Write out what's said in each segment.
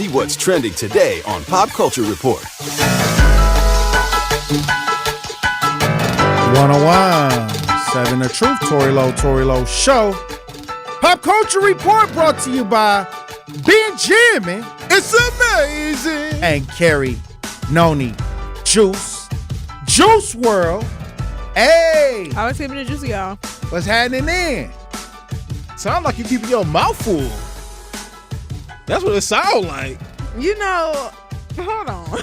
See what's trending today on Pop Culture Report. 101, 7 The Truth, Tory Lowe Show. Pop Culture Report brought to you by Benjamin. It's amazing. And Carrie, Noni, Juice WRLD. Hey. I was keeping it juicy, y'all. What's happening then? Sound like you keeping your mouth full. That's what it sound like. You know, hold on.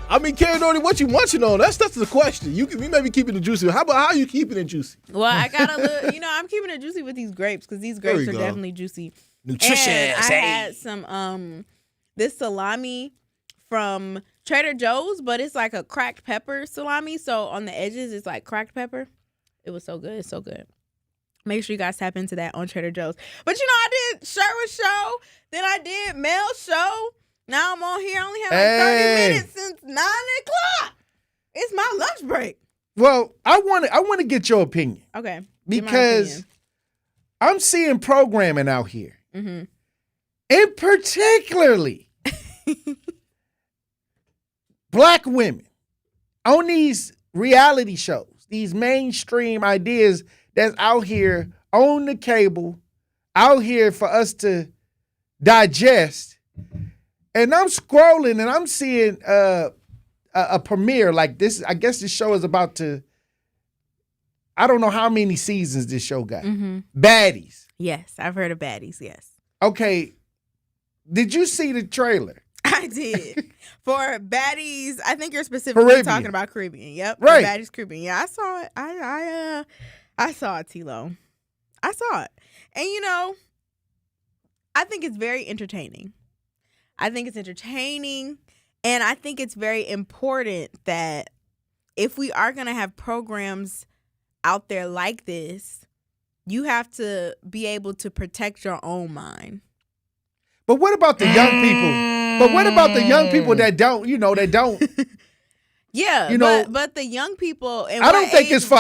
I mean, Carrie Noni, what you munching on? That's the question. You may be keeping it juicy. How you keeping it juicy? Well, I got a little, I'm keeping it juicy with these grapes because these grapes are definitely juicy. Nutritious. And I had some this salami from Trader Joe's, but it's like a cracked pepper salami. So on the edges, it's like cracked pepper. It was so good. It's so good. Make sure you guys tap into that on Trader Joe's. But I did Sherwood Show. Then I did Mel Show. Now I'm on here. I only have 30 minutes since 9 o'clock. It's my lunch break. Well, I want to get your opinion. Okay. Because I'm seeing programming out here. Mm-hmm. And particularly black women on these reality shows, these mainstream ideas that's out here on the cable, out here for us to digest. And I'm scrolling and I'm seeing a premiere like this. I guess this show is about to, I don't know how many seasons this show got. Mm-hmm. Baddies. Yes, I've heard of Baddies, yes. Okay, did you see the trailer? I did. For Baddies, I think you're specifically talking about Caribbean. Yep. Right. Baddies Caribbean. Yeah, I saw it. I saw it, T-Lo. I saw it. And I think it's very entertaining. And I think it's very important that if we are going to have programs out there like this, you have to be able to protect your own mind. But what about the young people? But what about the young people that don't, that don't? Yeah, but the young people. And I don't think it's for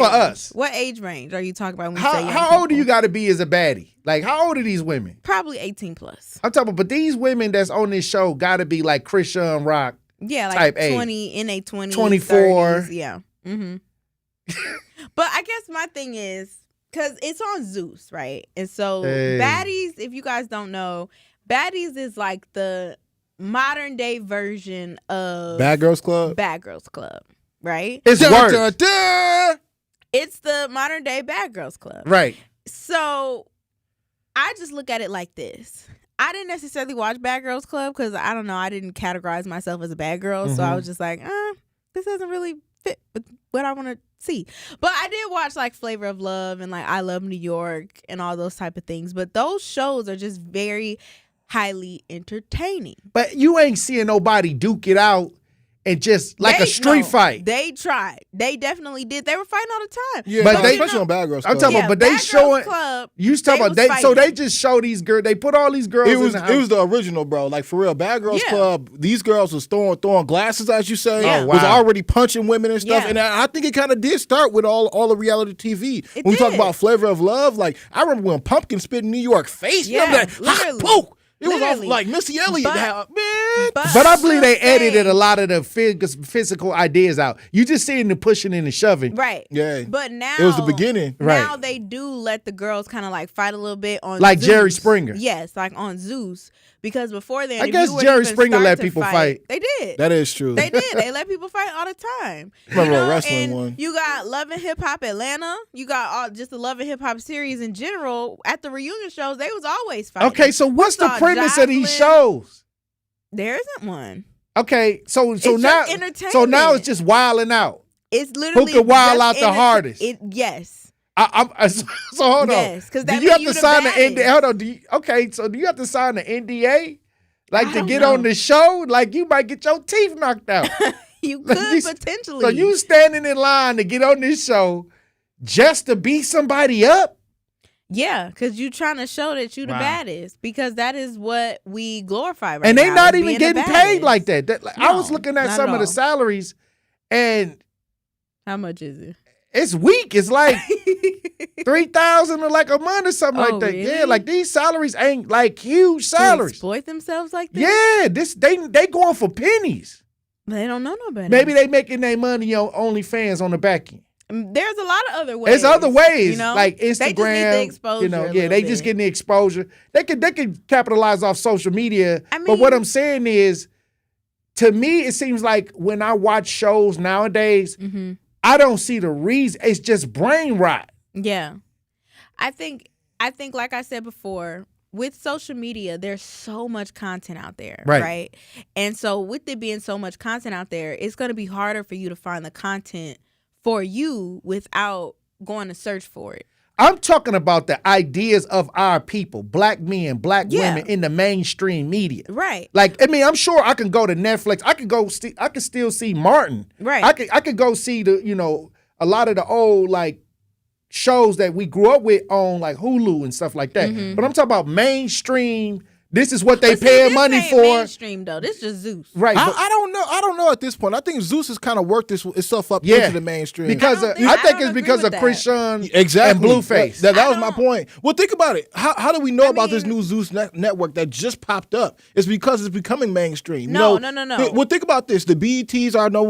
us. What age range are you talking about when you say young How old do people? you got to be as a baddie? Like, how old are these women? Probably 18 plus. I'm talking about, but these women that's on this show got to be like Christian Rock. Yeah, like type 20, in their 20s, 24. 30s, yeah. Mm-hmm. But I guess my thing is, because it's on Zeus, right? And so Baddies, if you guys don't know, Baddies is like the modern day version of Bad Girls Club? Bad Girls Club, right? It's worse. It's the modern day Bad Girls Club. Right. So I just look at it like this. I didn't necessarily watch Bad Girls Club because I don't know, I didn't categorize myself as a bad girl. So I was just like, this doesn't really fit with what I want to see. But I did watch like Flavor of Love and like I Love New York and all those type of things. But those shows are just very highly entertaining. But you ain't seeing nobody duke it out and just like a street fight. They tried. They definitely did. They were fighting all the time. Yeah, but especially on Bad Girls Club. I'm talking about, but they showing. Club, you talking about so they just show these girls. They put all these girls. It was in the house. It was the original, bro. Like for real, Bad Girls Club. These girls was throwing glasses, as you say. Yeah. Was already punching women and stuff. Yeah. And I think it kind of did start with all the reality TV. When we talk about Flavor of Love, like I remember when Pumpkin spit in New York face. Yeah, remember that? literally. Poke. It was Literally. off like Missy Elliott. But I believe they edited a lot of the physical ideas out. You just seeing the pushing and the shoving. Right. Yeah. But now it was the beginning. Now Right. they do let the girls kind of like fight a little bit on Like Zeus. Jerry Springer. Yes, like on Zeus. Because before then, I if guess you would Jerry even Springer start let to people fight. They did. That is true. They did. They let people fight all the time. Remember a wrestling and one. You got Love and Hip Hop Atlanta. You got just the Love and Hip Hop series in general. At the reunion shows, they was always fighting. Okay, so what's the saw premise of these Jocelyn. shows? There isn't one. Okay, so It's now just entertainment. so now it's just wilding out. It's literally Who can wild just out the hardest? Yes. So hold Yes, on. 'cause Do that you have mean to you sign the the NDA? baddest. Hold on. So do you have to sign the NDA? Like I to don't get know. on the show? Like you might get your teeth knocked out. You Like, could potentially. So you standing in line to get on this show just to beat somebody up? Yeah, because you trying to show that you the Wow. baddest, because that is what we glorify right And they now, not is even being getting the paid baddest. like that. I was No, looking at not some at of the all. salaries, and How much is it? it's weak. It's like 3,000 or like a month or something like that. Really? Yeah, like these salaries ain't like huge To salaries. exploit themselves like this? Yeah, they going for pennies. They don't know no better. Maybe they making their money on OnlyFans on the back end. There's a lot of other ways. There's other ways, you know? like They just need Instagram. the exposure. You know, a yeah, little they bit. just getting the exposure. They could capitalize off social media. I But what mean- I'm saying is, to me, it seems like when I watch shows nowadays, Mm-hmm. I don't see the reason. It's just brain rot. Yeah. I think like I said before, with social media, there's so much content out there, right? And so with it being so much content out there, it's going to be harder for you to find the content for you without going to search for it. I'm talking about the ideas of our people, black men, black women in the mainstream media. Right. Like, I mean, I'm sure I can go to Netflix. I can still see Martin. Right. I could go see a lot of the old like shows that we grew up with on like Hulu and stuff like that. Mm-hmm. But I'm talking about mainstream. This is what they But see, paying this money ain't for. mainstream though. This just Zeus. Right. but- I don't know. I don't know at this point. I think Zeus has kind of worked itself up Yeah. into the mainstream. because I I don't think agree it's because with of that. Christian Exactly. and Blueface. That was I my don't- point. Well, think about it. How do we know about this mean- new Zeus network that just popped up? It's because it's becoming mainstream. No. Well, think about this. The BETs are no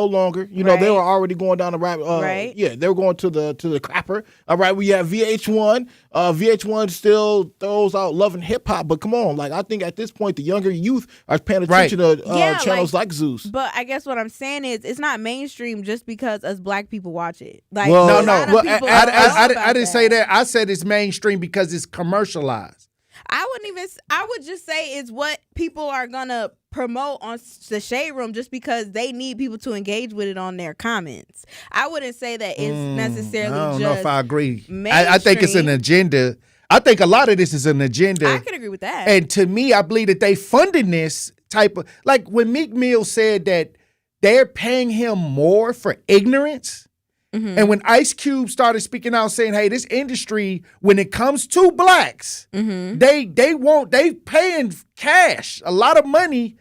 longer. You know, they Right. were already going down the rabbit. Right. Yeah, they were going to the crapper. All right. We have VH1. VH1 still throws out Love and Hip Hop, but come on, like I think at this point the younger youth are paying attention to channels like Zeus. But I guess what I'm saying is it's not mainstream just because us black people watch it. Like Well, a No, lot of well, people I don't know didn't about say that. I said it's mainstream because it's commercialized. I would just say it's what people are gonna promote on the Shade Room just because they need people to engage with it on their comments. I wouldn't say that it's necessarily I don't just know if I agree. I think it's an mainstream. agenda. I think a lot of this is an agenda. I can agree with that. And to me, I believe that they funding this type of, like when Meek Mill said that they're paying him more for ignorance. Mm-hmm. And when Ice Cube started speaking out saying, hey, this industry, when it comes to blacks, Mm-hmm. they paying cash, a lot of money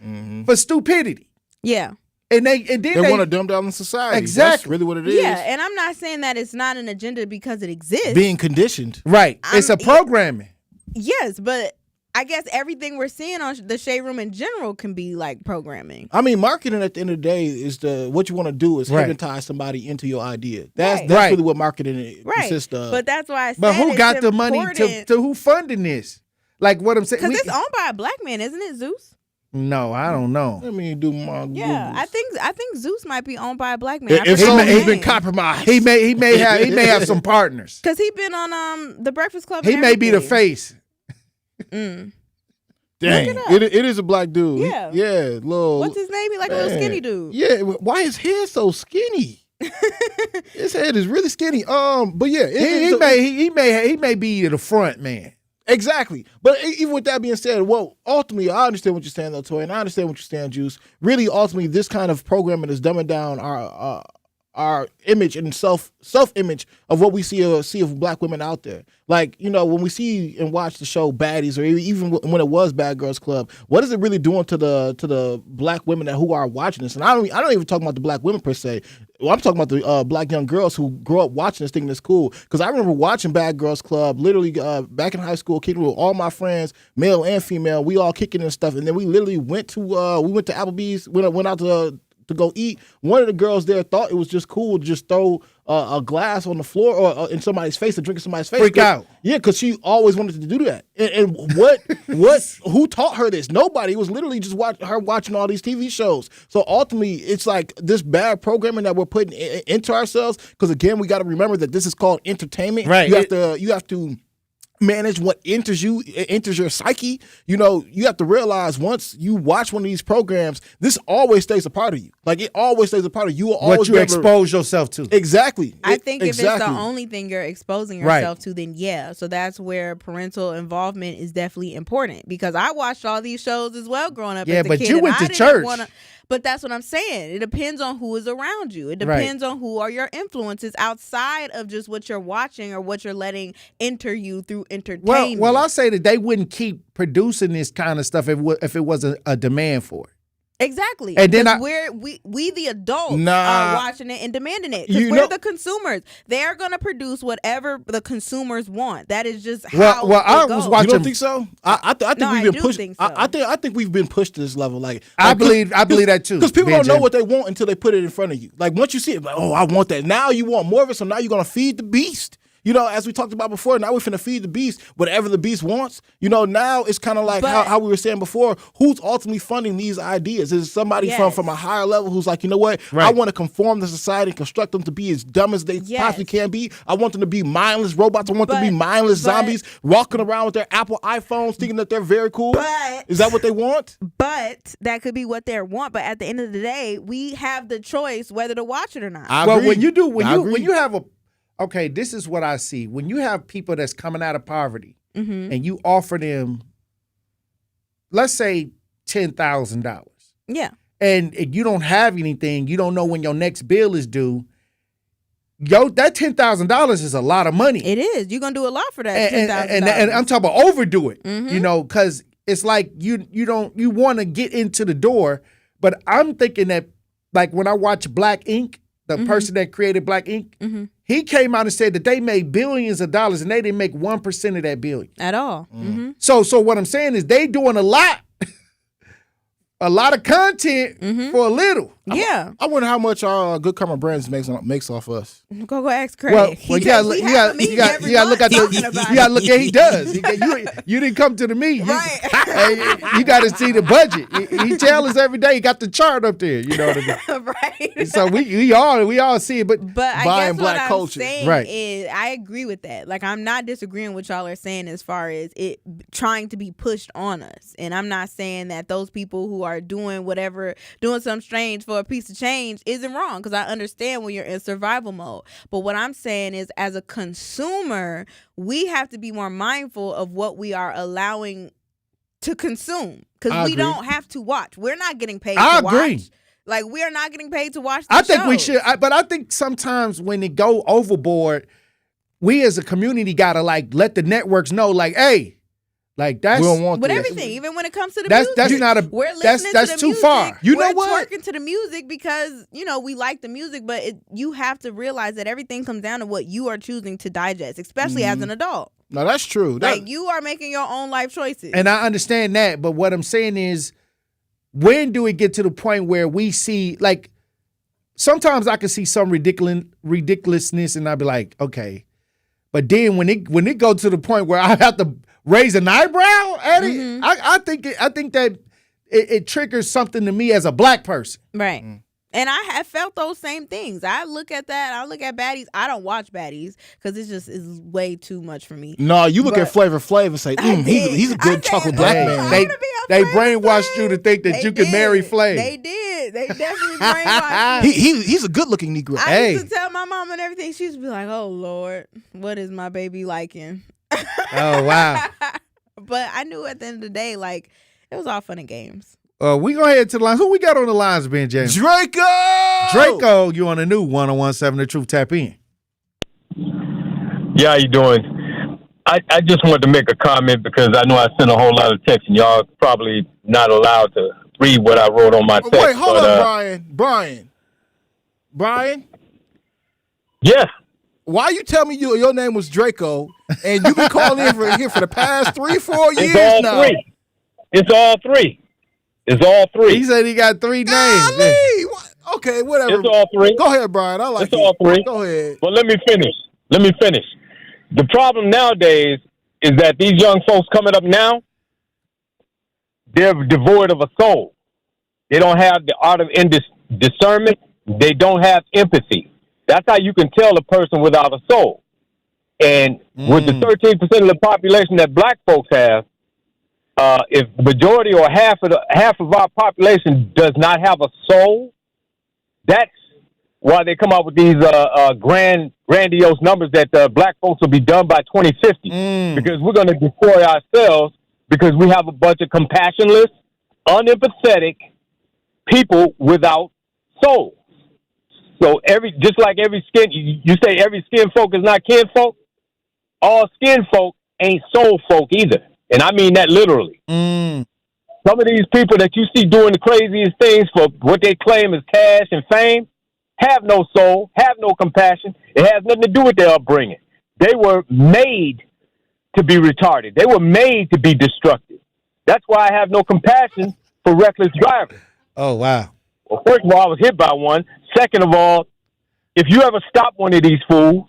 for stupidity. Yeah. And then They want to dumb down the society. Exactly. That's really what it is. Yeah, and I'm not saying that it's not an agenda because it exists. Being conditioned. Right. It's a I'm- programming. Yes, but I guess everything we're seeing on the Shade Room in general can be like programming. I mean, marketing at the end of the day is what you want to do is Right. hypnotize somebody into your idea. That's Right. really what marketing Right. consists of. But that's why I said But who it's got the money important. to who funding this? Like what I'm saying. Because it's owned by a black man, isn't it, Zeus? No, I don't know. Let me do my Yeah, Googles. I think Zeus might be owned by a black man. If so, he's been compromised. He may have some partners. Because he been on the Breakfast Club. He and may be the everything. face. Mm. Dang, Look it up. it is a black dude. Yeah. Little. What's his name? He like a little man. skinny dude. Yeah, why his hair so skinny? His head is really skinny. But yeah, He may be the front man. Exactly. But even with that being said, well, ultimately, I understand what you're saying, though, Toy, and I understand what you're saying, Juice. Really, ultimately, this kind of programming is dumbing down our image and self-image of what we see of black women out there. Like, you know, when we see and watch the show Baddies, or even when it was Bad Girls Club, what is it really doing to the black women who are watching this? And I don't even talk about the black women per se. Well, I'm talking about the black young girls who grow up watching this, thinking it's cool. Because I remember watching Bad Girls Club, literally back in high school, kicking with all my friends, male and female. We all kicking and stuff, and then we literally went to Applebee's, went out to go eat. One of the girls there thought it was just cool to just throw a glass on the floor or in somebody's face and drink in somebody's face. Freak out. Yeah, because she always wanted to do that. And who taught her this? Nobody. It was literally just watching all these TV shows. So ultimately, it's like this bad programming that we're putting into ourselves. Because again, we got to remember that this is called entertainment. Right. You have to manage what enters your psyche. You know, you have to realize once you watch one of these programs, this always stays a part of you. Like it always stays a part of you. You will always What you be able to- expose yourself to. Exactly. I think if it's Exactly. the only thing you're exposing Right. yourself to, then yeah. So that's where parental involvement is definitely important. Because I watched all these shows as well growing up. Yeah, as a but kid, you and went I to didn't church. But that's what I'm saying. It depends on who is around you. It Right. depends on who are your influences outside of just what you're watching or what you're letting enter you through entertainment. Well, I'll say that they wouldn't keep producing this kind of stuff if it wasn't a demand for it. Exactly. And then 'Cause we the adults Nah. are watching it and demanding it. Because You we're know- the consumers. They're gonna produce whatever the consumers want. That is just how Well, I it was goes. watching- You don't think so? I think No, we've I been do pushed. think so. I think we've been pushed to this level. I believe that too. Because people don't know Benjamin. what they want until they put it in front of you. Like once you see it, like, oh, I want that. Now you want more of it, so now you're gonna feed the beast. You know, as we talked about before, now we're finna feed the beast whatever the beast wants. You know, now it's kind of like But- how we were saying before. Who's ultimately funding these ideas? Is it somebody Yes. from a higher level who's like, you know what? I Right. want to conform to society and construct them to be as dumb as they Yes. possibly can be. I want them to be mindless robots. I want them to be But- mindless but- zombies walking around with their Apple iPhones thinking that they're very cool. But- Is that what they want? But that could be what they want. But at the end of the day, we have the choice whether to watch it or not. I Well, agree. when I agree. you have a okay, this is what I see. When you have people that's coming out of poverty Mm-hmm. and you offer them, let's say $10,000, Yeah. and you don't have anything, you don't know when your next bill is due. That $10,000 is a lot of money. It is. You're gonna do a lot for that and, $10,000. and I'm talking about overdo it, Mhm. you know, because it's like you want to get into the door, but I'm thinking that like when I watch Black Ink, the person that created Black Ink, he came out and said that they made billions of dollars and they didn't make 1% of that billion. At all. Mm-hmm. So what I'm saying is they doing a lot of content for a little. Yeah. I wonder how much Good Karma Brands makes off us. Go ask Craig. Well, He you takes gotta me half a meeting every look at month the talking about you gotta it. look at he does. You didn't come to the meeting. Right. You got to see the budget. He tell us every day. He got the chart up there. You know what I mean? Right. So we all see it, but But I Buying guess black what I'm culture. saying Right. is I agree with that. Like I'm not disagreeing with y'all are saying as far as it trying to be pushed on us. And I'm not saying that those people who are doing whatever, doing something strange for a piece of change isn't wrong because I understand when you're in survival mode. But what I'm saying is as a consumer, we have to be more mindful of what we are allowing to consume because I we agree. don't have to watch. We're not getting paid I to agree. watch. Like we are not getting paid to watch I these think we shows. should. But I think sometimes when it go overboard, we as a community gotta like let the networks know, like, hey, like that's We don't want With this. everything, even when it comes to the That's- music, that's not a- we're that's- listening that's to the too music. far. You know we're what? twerking to the music because we like the music, but you have to realize that everything comes down to what you are choosing to digest, especially as an adult. No, that's true. Like you are making your own life choices. And I understand that, but what I'm saying is, when do it get to the point where we see, like, sometimes I can see some ridiculousness, and I'll be like, okay, but then when it go to the point where I have to raise an eyebrow at it, I think that it triggers something to me as a black person. Right. And I have felt those same things. I look at that. I look at Baddies. I don't watch Baddies because it's just is way too much for me. No, you look But- at Flavor Flav and say, I did. he's a I good said, chocolate black Hey, man. I they wanna be a they Flavor brainwashed you to think that They you could marry did. Flav. They did. They definitely brainwashed me. He's a good looking Negro. I Hey. used to tell my mom and everything. She used to be like, "Oh Lord, what is my baby liking?" Oh wow. But I knew at the end of the day, like it was all fun and games. We go ahead to the lines. Who we got on the lines, Ben James? Draco! Draco, you on the new 101.7 The Truth. Tap in. Yeah, how you doing? I just wanted to make a comment because I know I sent a whole lot of text and y'all probably not allowed to read what I wrote on my text. Wait, hold but, up, Brian. Yeah. Why you tell me your name was Draco and you've been calling in here for the past 3-4 years It's all now? three. It's all three. It's all three. He said he got 3 names. Golly! What? Okay, whatever. It's all three. Go ahead, Brian. I like It's it. all three. Go ahead. But let me finish. The problem nowadays is that these young folks coming up now, they're devoid of a soul. They don't have the art of discernment. They don't have empathy. That's how you can tell a person without a soul. And with the 13% of the population that black folks have, if majority or half of our population does not have a soul, that's why they come out with these grandiose numbers that black folks will be done by 2050 because we're going to destroy ourselves because we have a bunch of compassionless, unempathetic people without souls. So just like every skin, you say every skin folk is not kin folk. All skin folk ain't soul folk either. And I mean that literally. some of these people that you see doing the craziest things for what they claim is cash and fame have no soul, have no compassion. It has nothing to do with their upbringing. They were made to be retarded. They were made to be destructive. That's why I have no compassion for reckless drivers. Oh, wow. Well, first of all, I was hit by one. Second of all, if you ever stop one of these fools,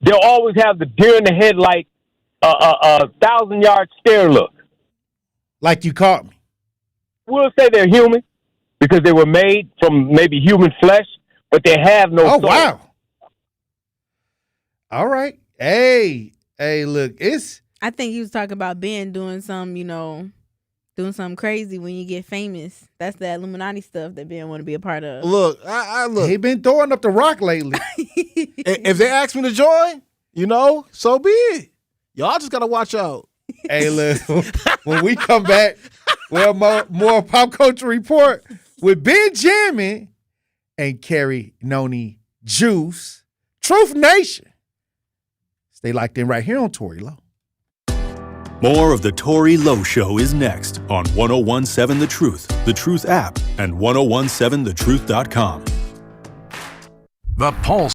they'll always have the deer in the headlight, 1,000-yard stare look. Like you caught me. We'll say they're human because they were made from maybe human flesh, but they have no soul. Wow. All right. Hey, look, I think he was talking about Ben doing something crazy when you get famous. That's the Illuminati stuff that Ben want to be a part of. Look, I look. He been throwing up the rock lately. If they ask me to join, so be it. Y'all just gotta watch out. Hey, look, when we come back, we'll more Pop Culture Report with Benjamin and Carrie Noni Juice. Truth Nation. Stay locked in right here on Tory Lowe. More of the Tory Lowe Show is next on 1017 The Truth app, and 1017thetruth.com. The Pulse.